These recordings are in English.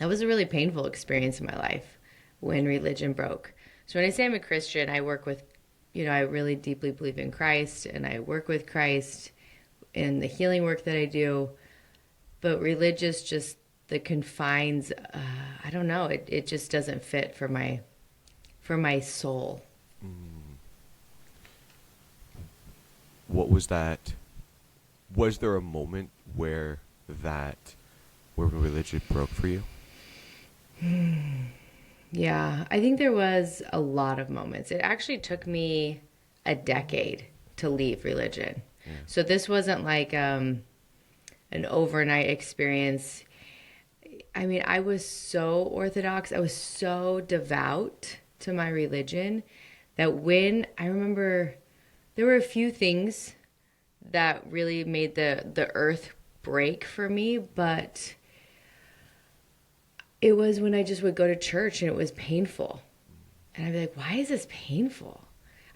that was a really painful experience in my life when religion broke. So when I say I'm a Christian, I work with, I really deeply believe in Christ and I work with Christ in the healing work that I do. But religious, just the confines, I don't know, it just doesn't fit for my soul. What was that? Was there a moment where religion broke for you? Yeah, I think there was a lot of moments. It actually took me a decade to leave religion. Yeah. So this wasn't like an overnight experience. I mean, I was so orthodox, I was so devout to my religion that when I remember there were a few things that really made the earth break for me, but it was when I just would go to church and it was painful. And I'd be like, why is this painful?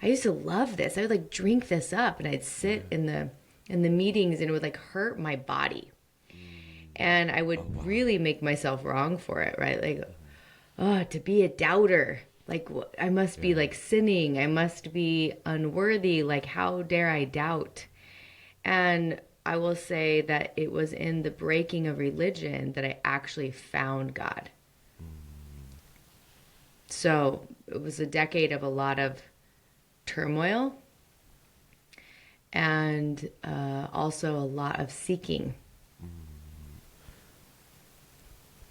I used to love this. I would like drink this up and I'd sit in the meetings and it would like hurt my body. And I would Oh wow. really make myself wrong for it, right? Like, oh, to be a doubter. Like, I must be Yeah. like sinning. I must be unworthy. Like, how dare I doubt? And I will say that it was in the breaking of religion that I actually found God. So it was a decade of a lot of turmoil and also a lot of seeking.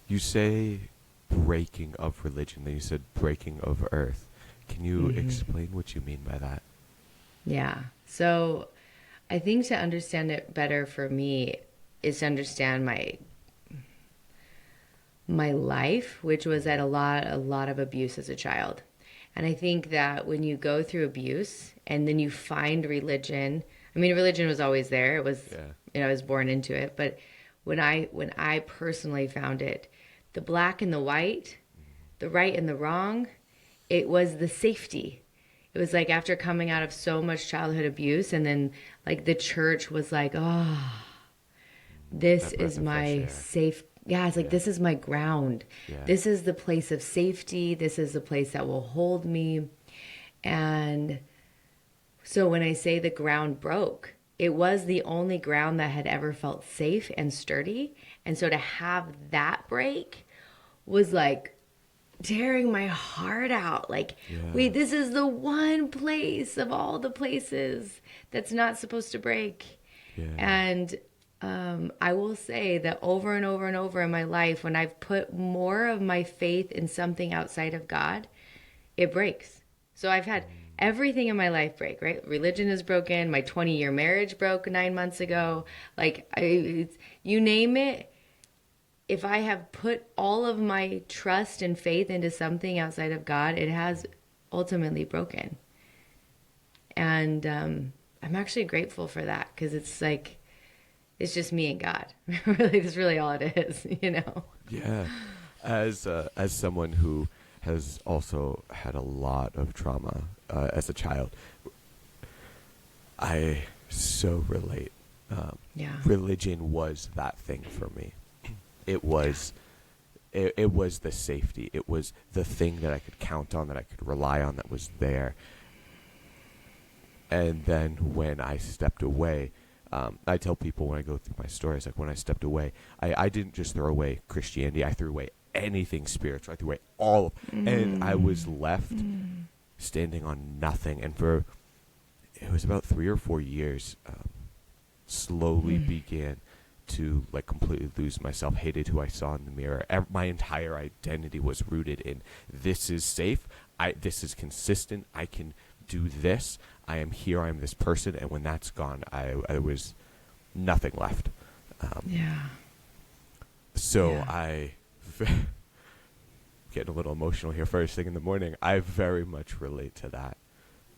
You say breaking of religion, then you said breaking of earth. Can you explain what you mean by that? Yeah. So I think to understand it better for me is to understand my life, which was at a lot of abuse as a child. And I think that when you go through abuse and then you find religion, I mean religion was always there. It was Yeah. I was born into it, but when I personally found it, the black and the white, the right and the wrong, it was the safety. It was like after coming out of so much childhood abuse and then like the church was like, "Oh, this That breath is of fresh my air. safe." Yeah, it's like Yeah. this is my ground. Yeah. This is the place of safety. This is the place that will hold me. And so when I say the ground broke, it was the only ground that had ever felt safe and sturdy. And so to have that break was like tearing my heart out. Like, Yeah. wait, this is the one place of all the places that's not supposed to break. Yeah. And I will say that over and over and over in my life, when I've put more of my faith in something outside of God, it breaks. So I've had everything in my life break, right? Religion is broken. My 20-year marriage broke 9 months ago. Like, you name it. If I have put all of my trust and faith into something outside of God, it has ultimately broken. And I'm actually grateful for that because it's like, it's just me and God. Really, that's really all it is, you know? Yeah. As someone who has also had a lot of trauma as a child, I so relate. Yeah. Religion was that thing for me. It was it was the safety. It was the thing that I could count on, that I could rely on, that was there. And then when I stepped away, I tell people when I go through my stories, like when I stepped away, I didn't just throw away Christianity. I threw away anything spiritual. I threw away all of, and I was left standing on nothing. And for it was about 3 or 4 years, slowly began to like completely lose myself. Hated who I saw in the mirror. My entire identity was rooted in this is safe. This is consistent. I can do this. I am here. I am this person. And when that's gone, I was nothing left. Yeah. So Yeah. getting a little emotional here first thing in the morning. I very much relate to that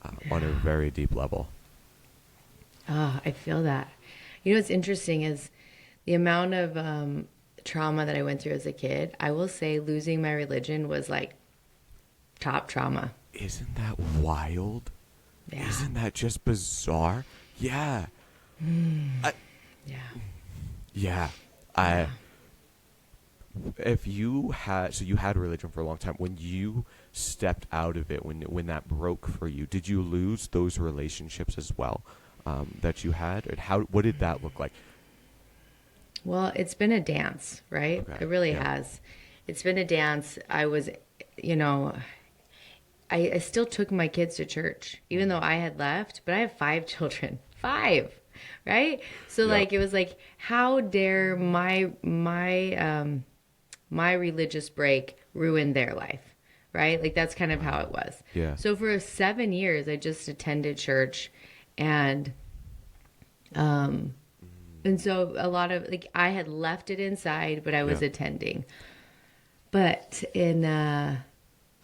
on a Yeah. very deep level. Oh, I feel that. You know what's interesting is the amount of trauma that I went through as a kid. I will say losing my religion was like top trauma. Isn't that wild? Yeah. Isn't that just bizarre? Yeah. I, Yeah. yeah. Yeah. if you had, so you had religion for a long time. When you stepped out of it, when that broke for you, did you lose those relationships as well, that you had? And what did that look like? Well, it's been a dance, right? Okay. It really Yeah. has. It's been a dance. I was, you know, I still took my kids to church, even though I had left, but I have five children. Five, right? So Yep. like it was like, how dare my religious break ruin their life, right? Like that's kind of how it Wow. was. Yeah. So for 7 years, I just attended church, and um, and so a lot of like I had left it inside, but I was Yeah. attending. But in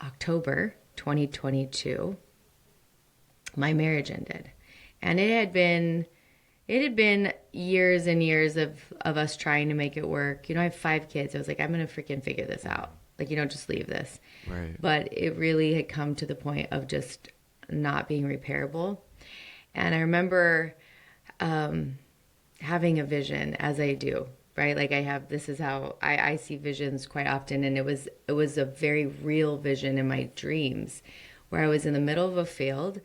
October 2022, my marriage ended, and it had been years and years of us trying to make it work. You know, I have five kids. I was like, I'm gonna freaking figure this out. Like, you don't just leave this. Right. But it really had come to the point of just not being repairable. And I remember having a vision, as I do, right? Like I have, this is how I see visions quite often. And it was a very real vision in my dreams, where I was in the middle of a field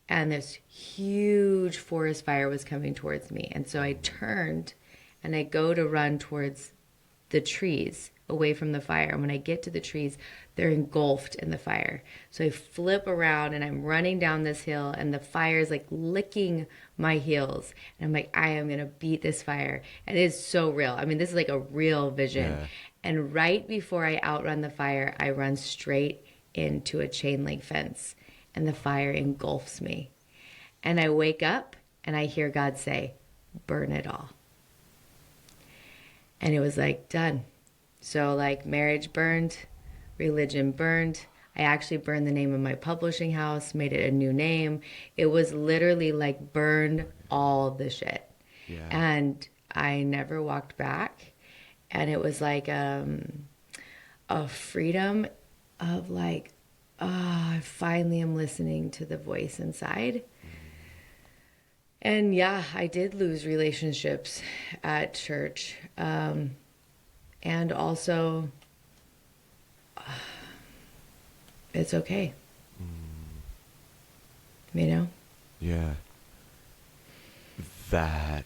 and this huge forest fire was coming towards me. And so I turned and I go to run towards the trees away from the fire. And when I get to the trees, they're engulfed in the fire. So I flip around and I'm running down this hill, and the fire is like licking my heels. And I'm like, I am going to beat this fire. And it is so real. I mean, this is like a real vision. Yeah. And right before I outrun the fire, I run straight into a chain link fence, and the fire engulfs me. And I wake up and I hear God say, burn it all. And it was like, done. So, like, marriage burned, religion burned. I actually burned the name of my publishing house, made it a new name. It was literally like burned all the shit. Yeah. And I never walked back. And it was like a freedom of like, oh, I finally am listening to the voice inside. And yeah, I did lose relationships at church. And also, it's okay, you know? Yeah. That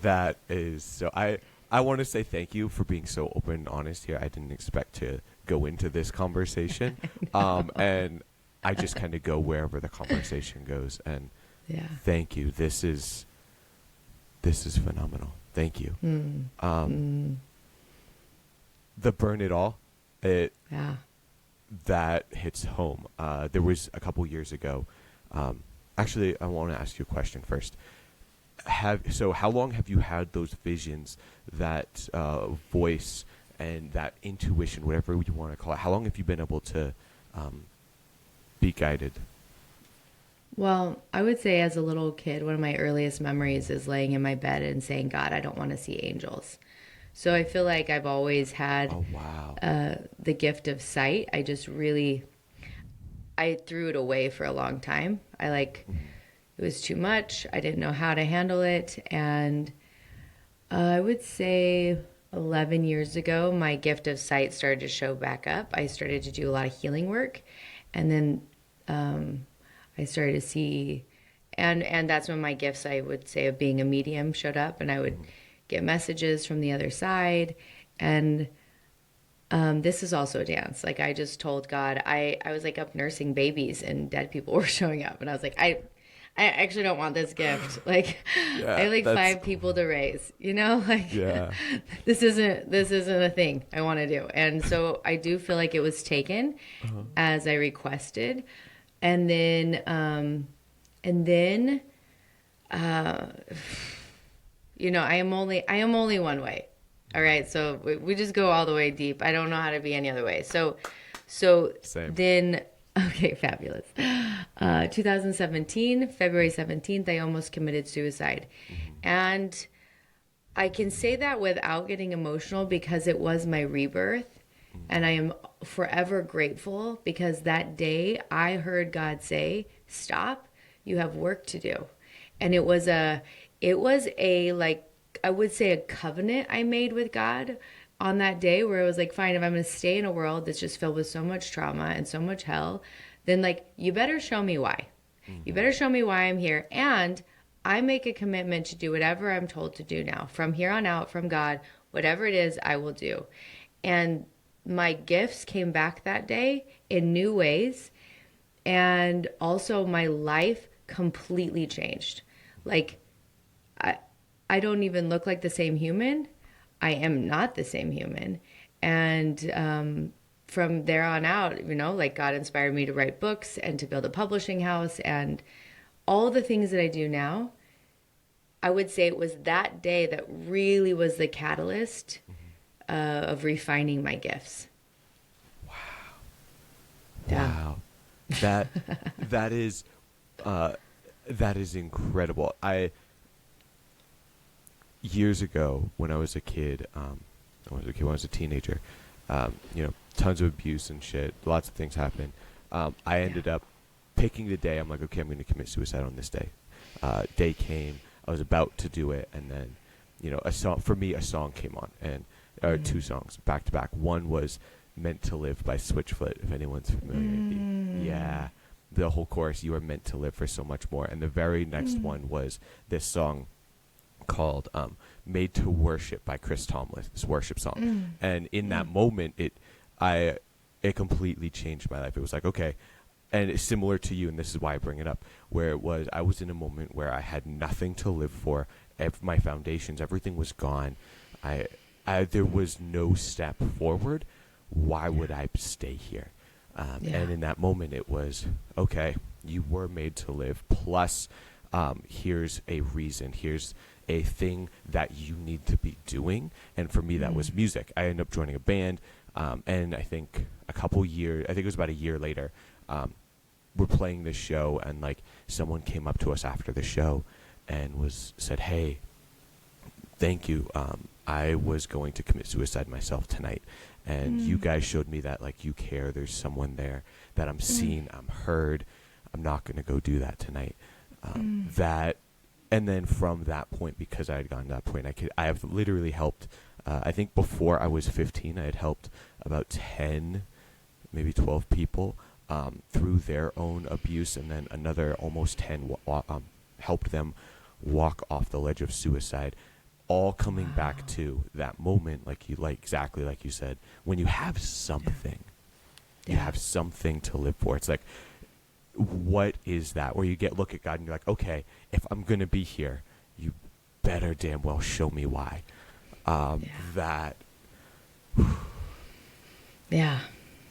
that is so. I want to say thank you for being so open and honest here. I didn't expect to go into this conversation, and I just kind of go wherever the conversation goes. And Yeah. thank you. This is phenomenal. Thank you. The burn it all. Yeah. That hits home. There was a couple years ago. Actually, I want to ask you a question first. How long have you had those visions, that voice, and that intuition, whatever you want to call it? How long have you been able to be guided? Well, I would say as a little kid, one of my earliest memories is laying in my bed and saying, God, I don't want to see angels. So I feel like I've always had Oh wow. the gift of sight. I threw it away for a long time. It was too much. I didn't know how to handle it. And I would say 11 years ago, my gift of sight started to show back up. I started to do a lot of healing work. And then I started to see, and that's when my gifts, I would say, of being a medium showed up. And I would get messages from the other side. And this is also a dance. Like I just told God, I was like up nursing babies and dead people were showing up. And I was like, I actually don't want this gift. Like Yeah, I have like that's five people to raise, you know, like Yeah. this isn't a thing I want to do. And so I do feel like it was taken as I requested. And then, you know, I am only one way. All right. So we just go all the way deep. I don't know how to be any other way. So Same. then, okay, fabulous. 2017, February 17th, I almost committed suicide. And I can say that without getting emotional because it was my rebirth. And I am forever grateful because that day I heard God say, stop, you have work to do. And it was a like I would say a covenant I made with God on that day, where it was like, fine, if I'm going to stay in a world that's just filled with so much trauma and so much hell, then like, you better show me why. You Mm-hmm. better show me why I'm here. And I make a commitment to do whatever I'm told to do now. From here on out, from God, whatever it is, I will do. And my gifts came back that day in new ways. And also, my life completely changed. Like, I, I don't even look like the same human. I am not the same human. And from there on out, like, God inspired me to write books and to build a publishing house and all the things that I do now. I would say it was that day that really was the catalyst of refining my gifts. Yeah. Wow. That that is uh that is incredible. I Years ago when I was a kid, when I was a teenager, tons of abuse and shit, lots of things happened. I Yeah. ended up picking the day. I'm like, okay, I'm going to commit suicide on this day. Day came. I was about to do it, and then, a song for me. A song came on, and two songs back to back. One was "Meant to Live" by Switchfoot. If anyone's familiar, yeah, the whole chorus. You are meant to live for so much more. And the very next one was this song called "Made to Worship" by Chris Tomlin. This worship song, and in that moment, it completely changed my life. It was like, okay, and it's similar to you, and this is why I bring it up, where I was in a moment where I had nothing to live for. My foundations, everything was gone. There was no step forward. Why would I stay here? And in that moment, it was, okay, you were made to live. Plus, here's a reason. Here's a thing that you need to be doing. And for me, that was music. I ended up joining a band. And I think it was about a year later, we're playing this show, and like someone came up to us after the show and said, "Hey, thank you. I was going to commit suicide myself tonight, and you guys showed me that like you care. There's someone there, that I'm seen, I'm heard. I'm not going to go do that tonight." And then from that point, because I had gotten to that point, I have literally helped. I think before I was 15, I had helped about 10, maybe 12 people through their own abuse, and then another almost 10 helped them walk off the ledge of suicide. All coming back to that moment, exactly like you said, when you have something, you have something to live for. It's like, what is that? Where you look at God and you're like, okay, if I'm gonna be here, you better damn well show me why. That Yeah.